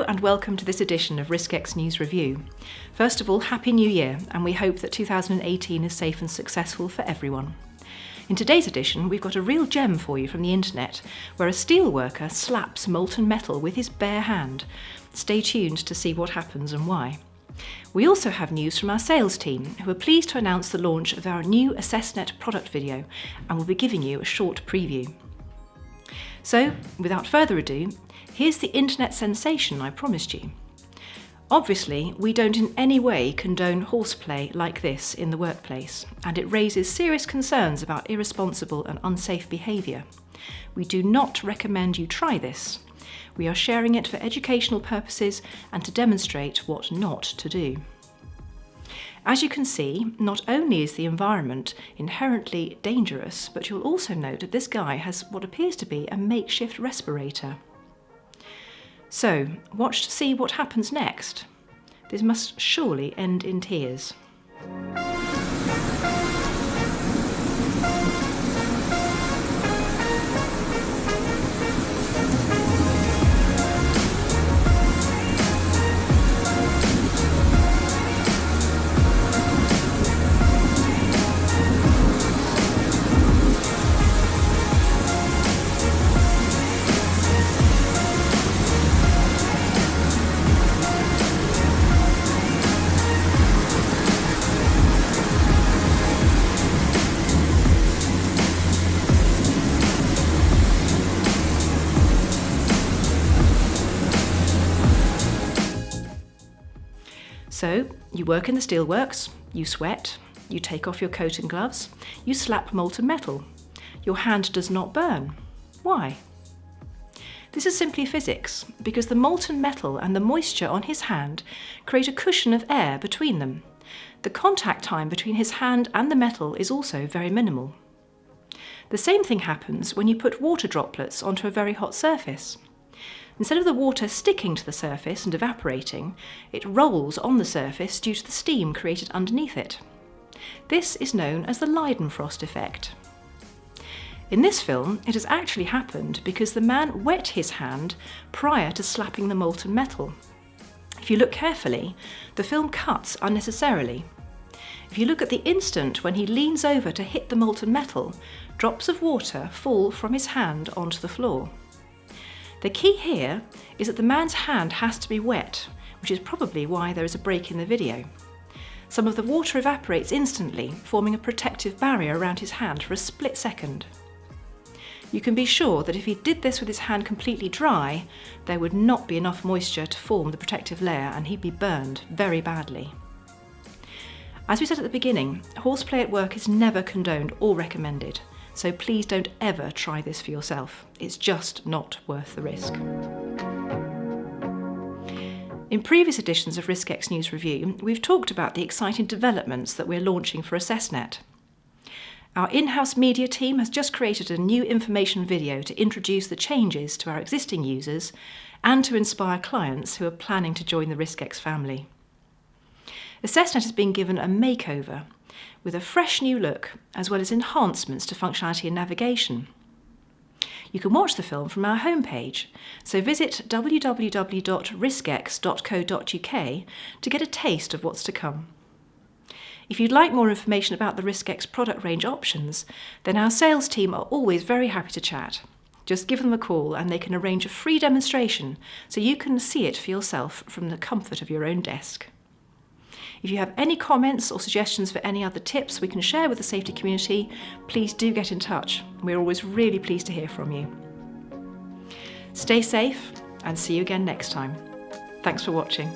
and welcome to this edition of Riskex News Review. First of all, Happy New Year, and we hope that 2018 is safe and successful for everyone. In today's edition, we've got a real gem for you from the internet, where a steelworker slaps molten metal with his bare hand. Stay tuned to see what happens and why. We also have news from our sales team, who are pleased to announce the launch of our new AssessNET product video, and will be giving you a short preview. So, without further ado, here's the internet sensation I promised you. Obviously, we don't in any way condone horseplay like this in the workplace, and it raises serious concerns about irresponsible and unsafe behaviour. We do not recommend you try this. We are sharing it for educational purposes and to demonstrate what not to do. As you can see, not only is the environment inherently dangerous, but you'll also note that this guy has what appears to be a makeshift respirator. So, watch to see what happens next. This must surely end in tears. So, you work in the steelworks, you sweat, you take off your coat and gloves, you slap molten metal. Your hand does not burn. Why? This is simply physics, because the molten metal and the moisture on his hand create a cushion of air between them. The contact time between his hand and the metal is also very minimal. The same thing happens when you put water droplets onto a very hot surface. Instead of the water sticking to the surface and evaporating, it rolls on the surface due to the steam created underneath it. This is known as the Leidenfrost effect. In this film, it has actually happened because the man wet his hand prior to slapping the molten metal. If you look carefully, the film cuts unnecessarily. If you look at the instant when he leans over to hit the molten metal, drops of water fall from his hand onto the floor. The key here is that the man's hand has to be wet, which is probably why there is a break in the video. Some of the water evaporates instantly, forming a protective barrier around his hand for a split second. You can be sure that if he did this with his hand completely dry, there would not be enough moisture to form the protective layer and he'd be burned very badly. As we said at the beginning, horseplay at work is never condoned or recommended. So please don't ever try this for yourself. It's just not worth the risk. In previous editions of Riskex News Review, we've talked about the exciting developments that we're launching for AssessNET. Our in-house media team has just created a new information video to introduce the changes to our existing users and to inspire clients who are planning to join the Riskex family. AssessNET has been given a makeover, with a fresh new look, as well as enhancements to functionality and navigation. You can watch the film from our homepage, so visit www.riskex.co.uk to get a taste of what's to come. If you'd like more information about the Riskex product range options, then our sales team are always very happy to chat. Just give them a call and they can arrange a free demonstration so you can see it for yourself from the comfort of your own desk. If you have any comments or suggestions for any other tips we can share with the safety community, please do get in touch. We're always really pleased to hear from you. Stay safe and see you again next time. Thanks for watching.